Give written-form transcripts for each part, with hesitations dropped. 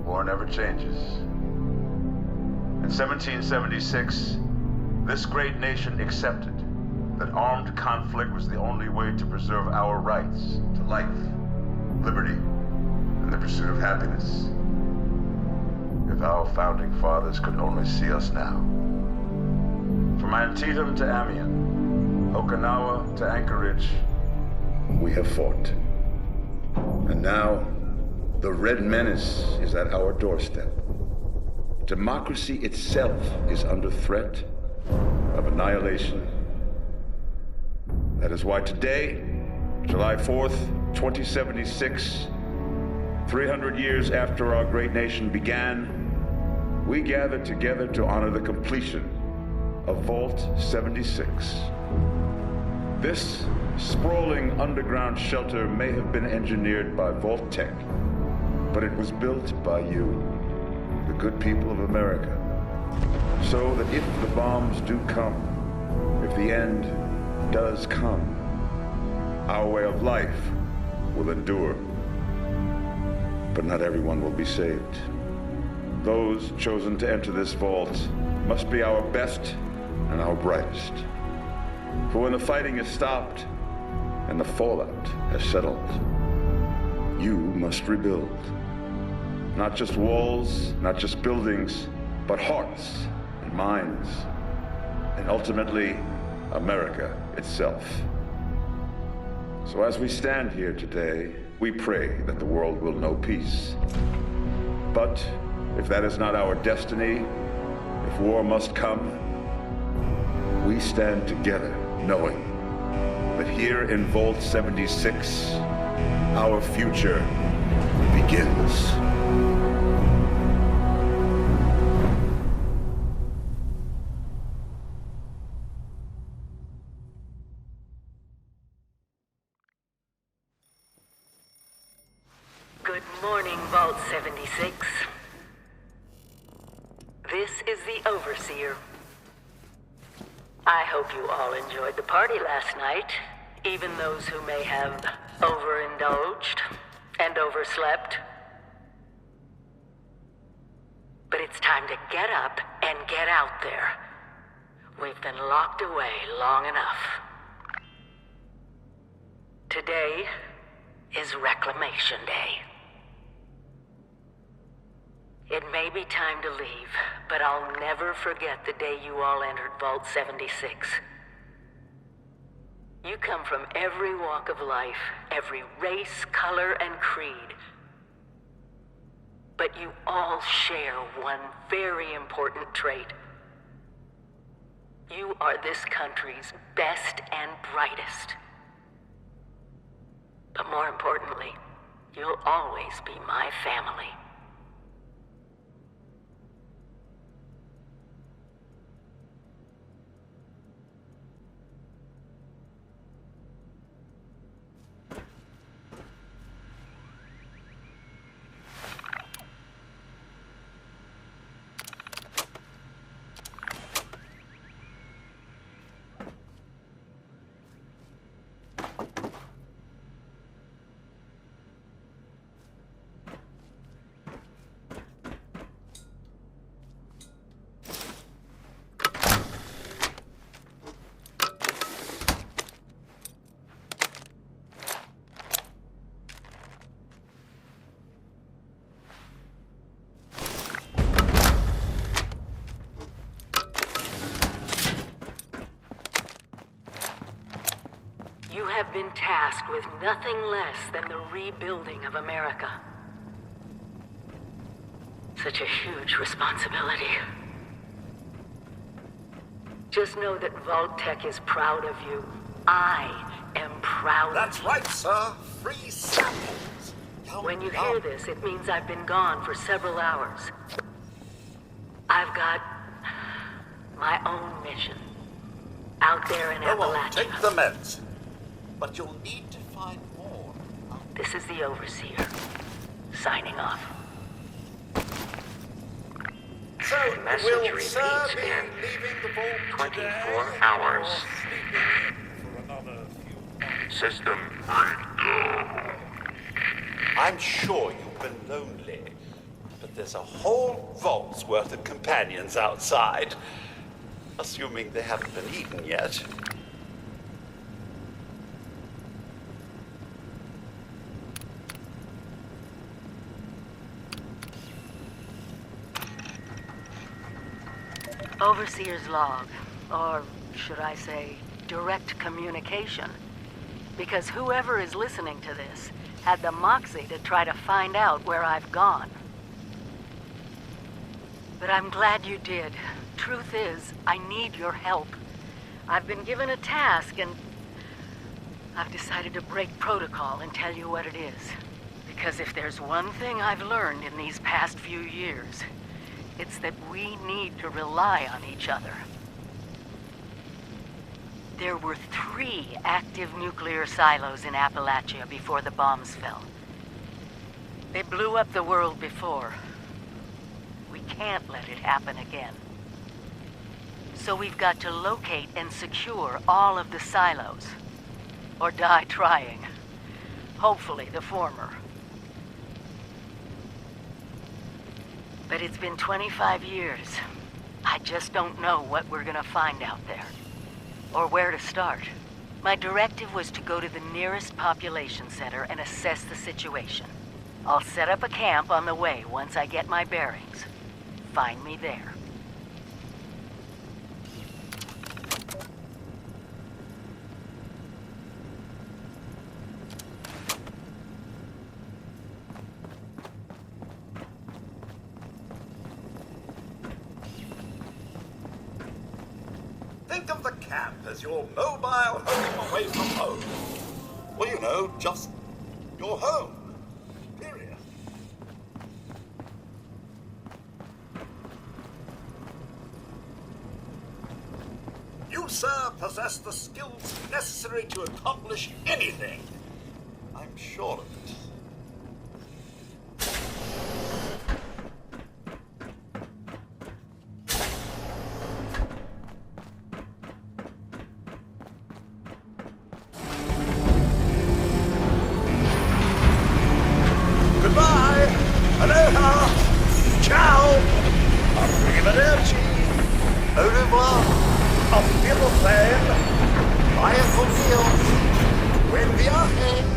War never changes. In 1776, this great nation accepted that armed conflict was the only way to preserve our rights to life, liberty, and the pursuit of happiness. If our founding fathers could only see us now. From Antietam to Amiens, Okinawa to Anchorage, we have fought. And now, the Red Menace is at our doorstep. Democracy itself is under threat of annihilation. That is why today, July 4th, 2076, 300 years after our great nation began, we gather together to honor the completion of Vault 76. This sprawling underground shelter may have been engineered by Vault-Tec, but it was built by you, the good people of America, so that if the bombs do come, if the end does come, our way of life will endure. But not everyone will be saved. Those chosen to enter this vault must be our best and our brightest. For when the fighting is stopped and the fallout has settled, you must rebuild. Not just walls, not just buildings, but hearts and minds, and ultimately, America itself. So as we stand here today, we pray that the world will know peace. But if that is not our destiny, if war must come, we stand together knowing that here in Vault 76, our future begins. Good morning, Vault 76. This is the Overseer. I hope you all enjoyed the party last night, even those who may have overindulged and overslept. But it's time to get up and get out there. We've been locked away long enough. Today is Reclamation Day. It may be time to leave, but I'll never forget the day you all entered Vault 76. You come from every walk of life, every race, color, and creed. But you all share one very important trait. You are this country's best and brightest. But more importantly, you'll always be my family. You have been tasked with nothing less than the rebuilding of America. Such a huge responsibility. Just know that Vault-Tec is proud of you. I am proud That's of you. right, sir. Free samples. Yum, When you yum. hear this, it means I've been gone for several hours. I've got my own mission. Out there in Go on, Appalachia. take the meds. But you'll need to find more. This is the Overseer. Signing off. So, Message will repeats Sir be in leaving the vault 24 today, hours. or sleeping for another few months? System breakdown. I'm sure you've been lonely, but there's a whole vault's worth of companions outside. Assuming they haven't been eaten yet. Overseer's log, or should I say, direct communication. Because whoever is listening to this had the moxie to try to find out where I've gone. But I'm glad you did. Truth is, I need your help. I've been given a task and I've decided to break protocol and tell you what it is. Because if there's one thing I've learned in these past few years, it's that we need to rely on each other. There were 3 active nuclear silos in Appalachia before the bombs fell. They blew up the world before. We can't let it happen again. So we've got to locate and secure all of the silos. Or die trying. Hopefully the former. But it's been 25 years. I just don't know what we're gonna find out there. Or where to start. My directive was to go to the nearest population center and assess the situation. I'll set up a camp on the way once I get my bearings. Find me there. Think of the camp as your mobile home away from home. Well, you know, just your home. Period. You, sir, possess the skills necessary to accomplish anything. I'm sure of it. Goodbye! Aloha! Ciao! Arrivederci! Au revoir! Auf Wiedersehen! Vaya con Dios! Buen viaje!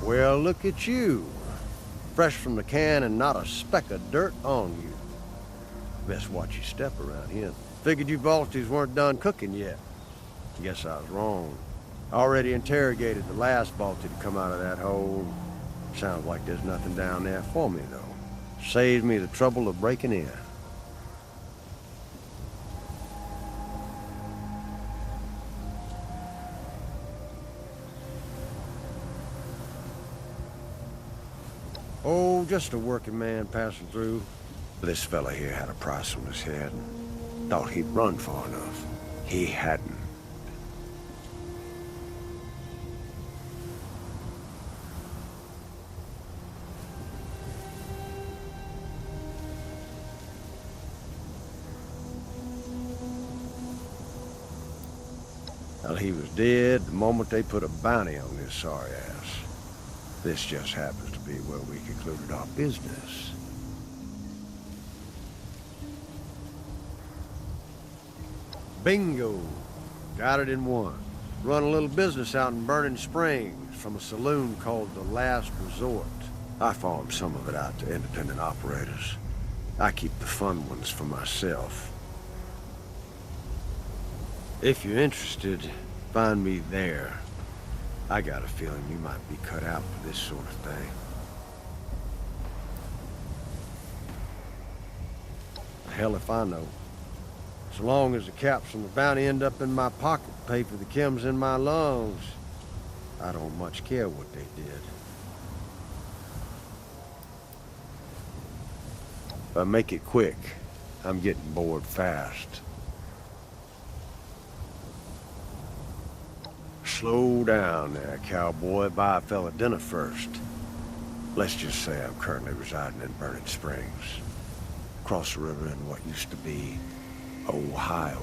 Well, look at you. Fresh from the can and not a speck of dirt on you. Best watch your step around here. Figured you Balties weren't done cooking yet. Guess I was wrong. Already interrogated the last Balti to come out of that hole. Sounds like there's nothing down there for me, though. Saves me the trouble of breaking in. Oh, just a working man passing through. This fella here had a price on his head and thought he'd run far enough. He hadn't. Well, he was dead the moment they put a bounty on his sorry ass. This just happens to be where we concluded our business. Bingo! Got it in one. Run a little business out in Burning Springs from a saloon called The Last Resort. I farm some of it out to independent operators. I keep the fun ones for myself. If you're interested, find me there. I got a feeling you might be cut out for this sort of thing. Hell if I know. So long as the caps on the bounty end up in my pocket to pay for the chems in my lungs, I don't much care what they did. But make it quick. I'm getting bored fast. Slow down there, cowboy. Buy a fella dinner first. Let's just say I'm currently residing in Burning Springs, across the river in what used to be Ohio.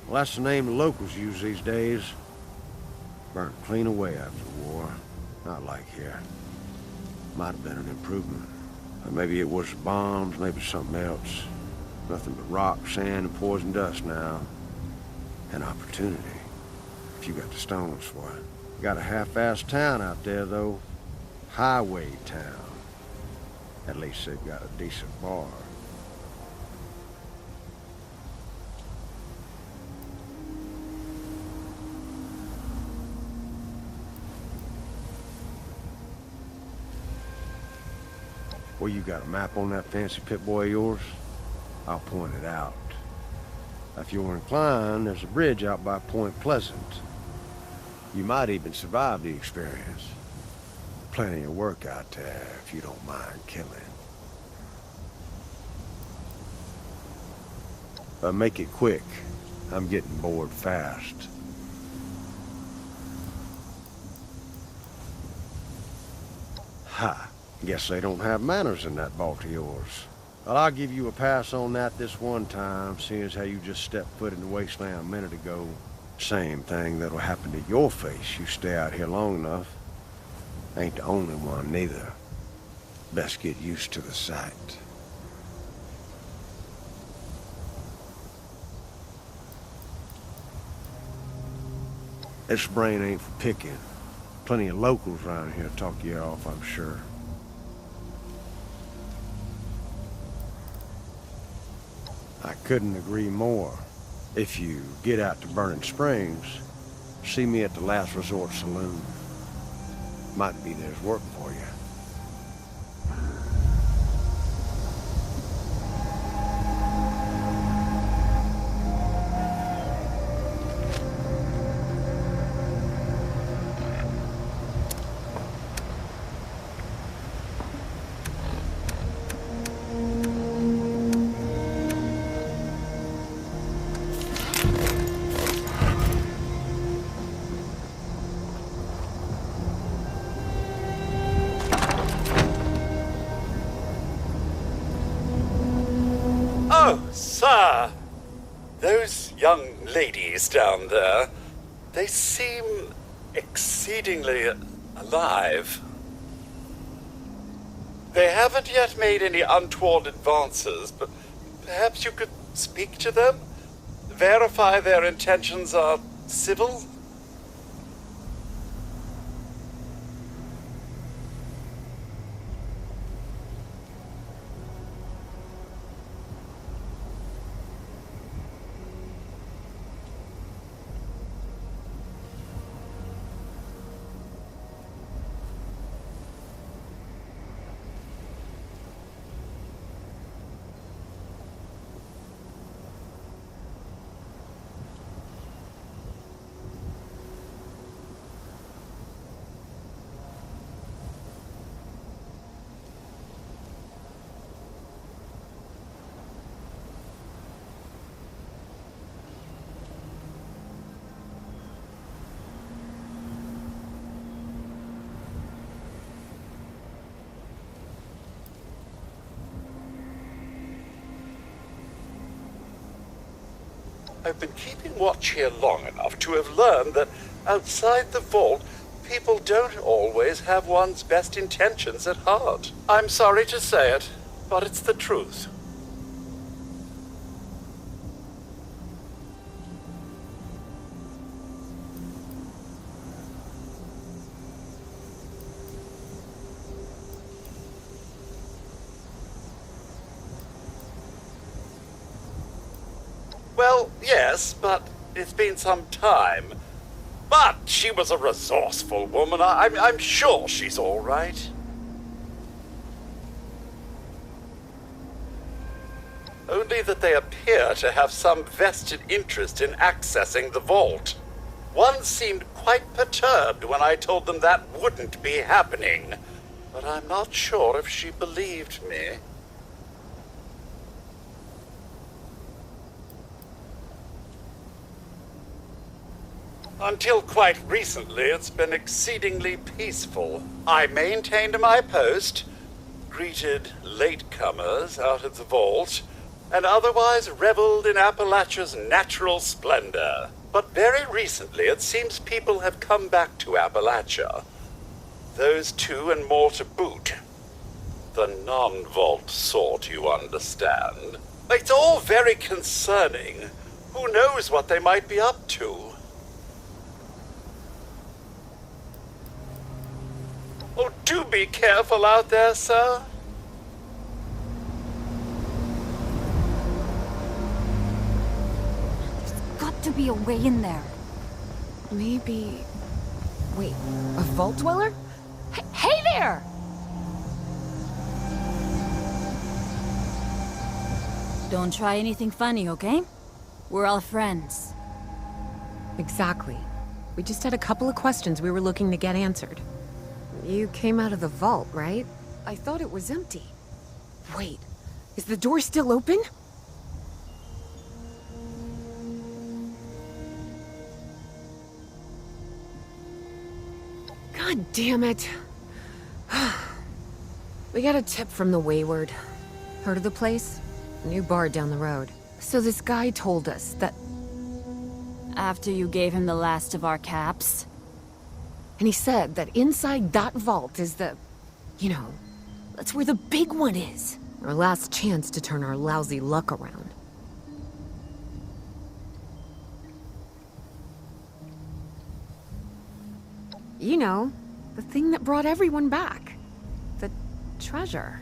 Well, that's the name the locals use these days. Burnt clean away after the war. Not like here. Might have been an improvement. Or maybe it was the bombs, maybe something else. Nothing but rock, sand, and poison dust now. An opportunity. If you got the stones for it. Got a half-assed town out there, though. Highway town. At least they've got a decent bar. Well, you got a map on that fancy Pip-Boy of yours? I'll point it out. If you're inclined, there's a bridge out by Point Pleasant. You might even survive the experience. Plenty of work out there if you don't mind killing. But make it quick. I'm getting bored fast. Ha! Guess they don't have manners in that vault of yours. Well, I'll give you a pass on that this one time, seeing as how you just stepped foot in the wasteland a minute ago. Same thing that'll happen to your face. You stay out here long enough. Ain't the only one, neither. Best get used to the sight. This brain ain't for picking. Plenty of locals around here talk you off, I'm sure. I couldn't agree more. If you get out to Burning Springs, see me at the Last Resort Saloon. Might be there's work for you. Oh, sir! Those young ladies down there, they seem exceedingly alive. They haven't yet made any untoward advances, but perhaps you could speak to them? Verify their intentions are civil? I've been keeping watch here long enough to have learned that outside the vault, people don't always have one's best intentions at heart. I'm sorry to say it, but it's the truth. Well, yes, but it's been some time. But she was a resourceful woman. I'm sure she's all right. Only that they appear to have some vested interest in accessing the vault. One seemed quite perturbed when I told them that wouldn't be happening. But I'm not sure if she believed me. Until quite recently, it's been exceedingly peaceful. I maintained my post, greeted latecomers out of the vault, and otherwise reveled in Appalachia's natural splendor. But very recently, it seems people have come back to Appalachia. Those two and more to boot. The non-vault sort, you understand. It's all very concerning. Who knows what they might be up to? Oh, do be careful out there, sir. Got to be a way in there. Maybe... Wait, a vault dweller? Hey there! Don't try anything funny, okay? We're all friends. Exactly. We just had a couple of questions we were looking to get answered. You came out of the vault, right? I thought it was empty. Wait, is the door still open? God damn it. We got a tip from the Wayward. Heard of the place? New bar down the road. So this guy told us that... After you gave him the last of our caps? And he said that inside that vault is the... You know, that's where the big one is. Our last chance to turn our lousy luck around. You know, the thing that brought everyone back. The treasure.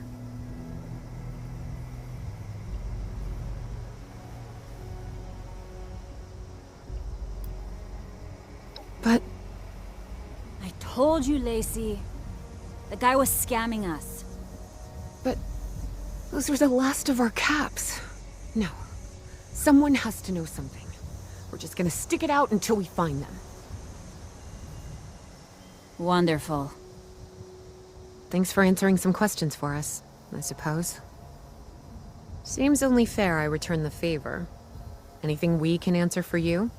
But... I told you, Lacey. The guy was scamming us. But... those were the last of our caps. No. Someone has to know something. We're just gonna stick it out until we find them. Wonderful. Thanks for answering some questions for us, I suppose. Seems only fair I return the favor. Anything we can answer for you?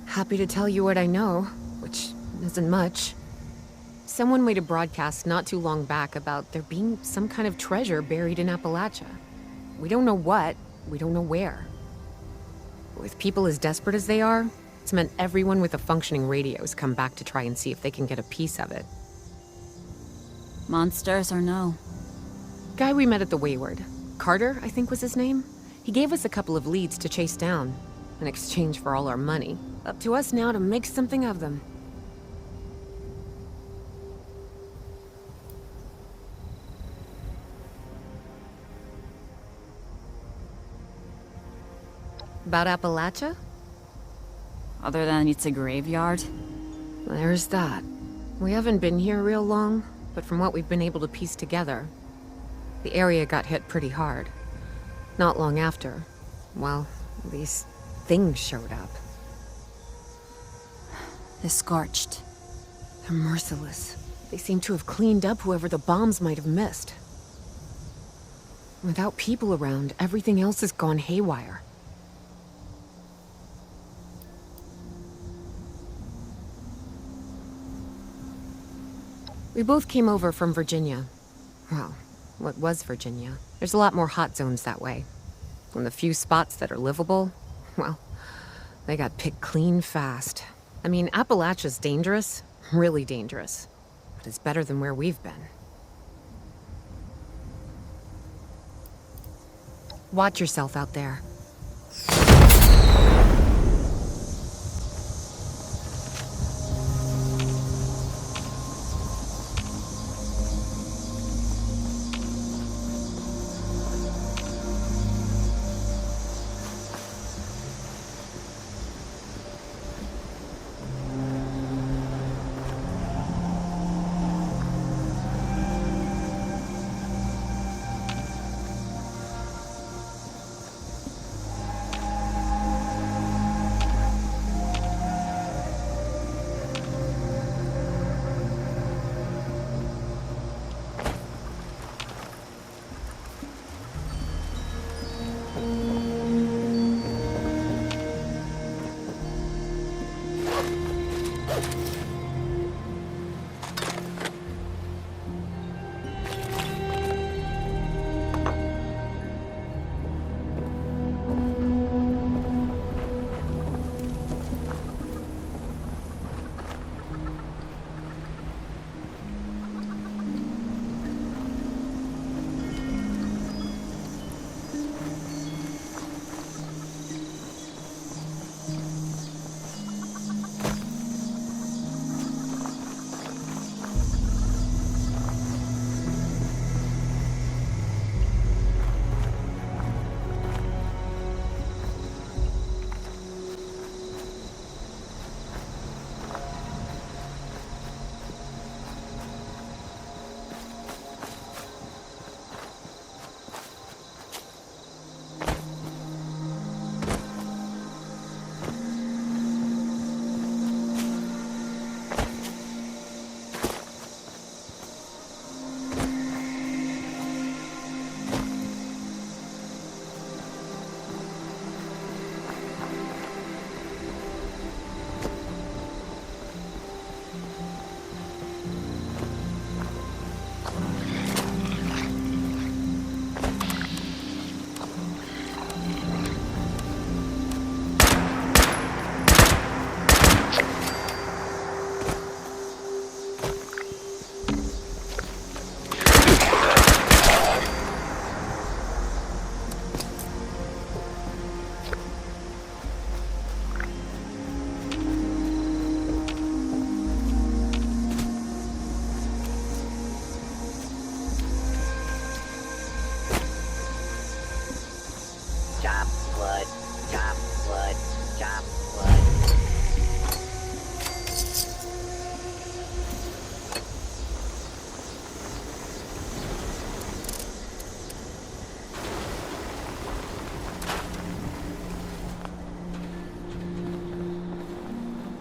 Happy to tell you what I know, which isn't much. Someone made a broadcast not too long back about there being some kind of treasure buried in Appalachia. We don't know what, we don't know where. With people as desperate as they are, it's meant everyone with a functioning radio has come back to try and see if they can get a piece of it. Monsters or no? Guy we met at the Wayward. Carter, I think was his name. He gave us a couple of leads to chase down, in exchange for all our money. Up to us now to make something of them. About Appalachia? Other than it's a graveyard? There's that. We haven't been here real long, but from what we've been able to piece together, the area got hit pretty hard. Not long after, well, these things showed up. The Scorched. They're merciless. They seem to have cleaned up whoever the bombs might have missed. Without people around, everything else has gone haywire. We both came over from Virginia. Well, what was Virginia. There's a lot more hot zones that way. And the few spots that are livable, well, they got picked clean fast. I mean, Appalachia's dangerous, really dangerous. But it's better than where we've been. Watch yourself out there.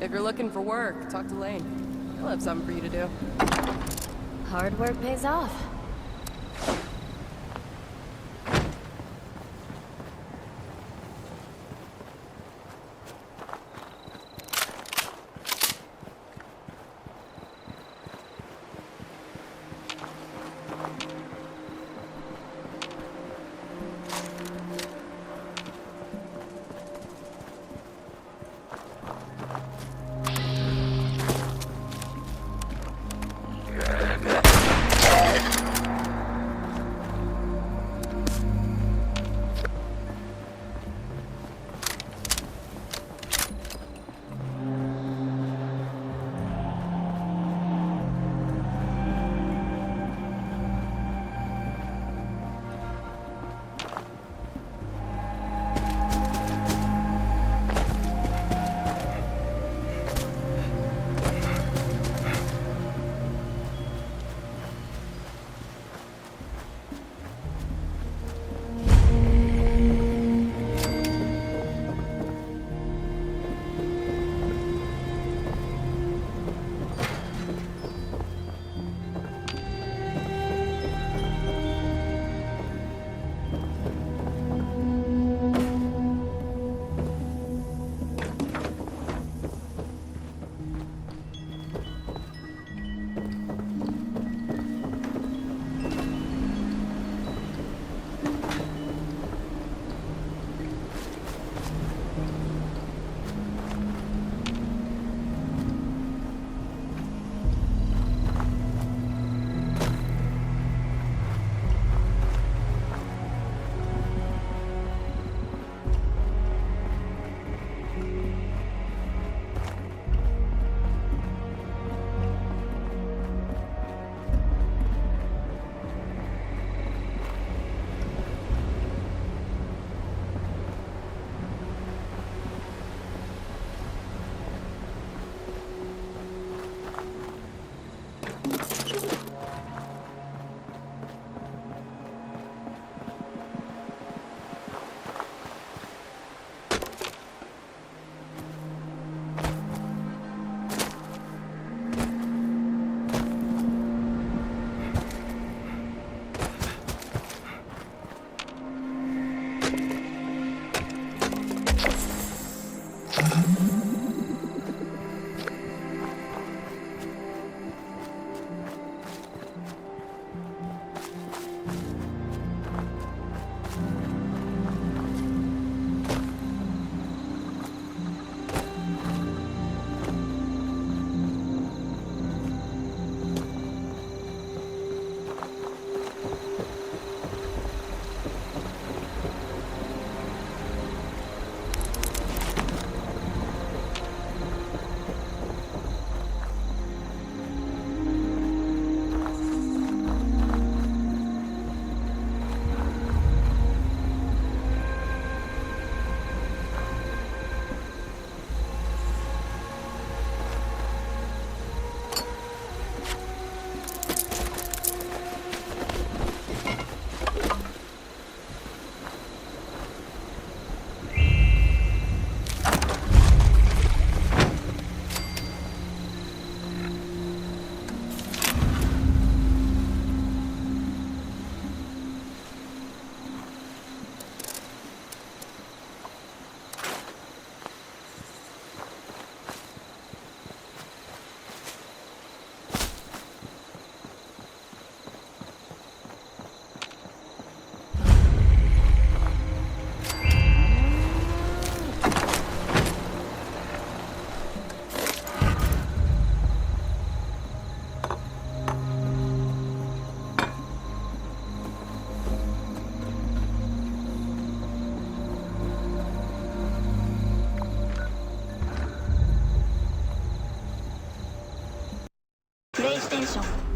If you're looking for work, talk to Lane. He'll have something for you to do. Hard work pays off. information.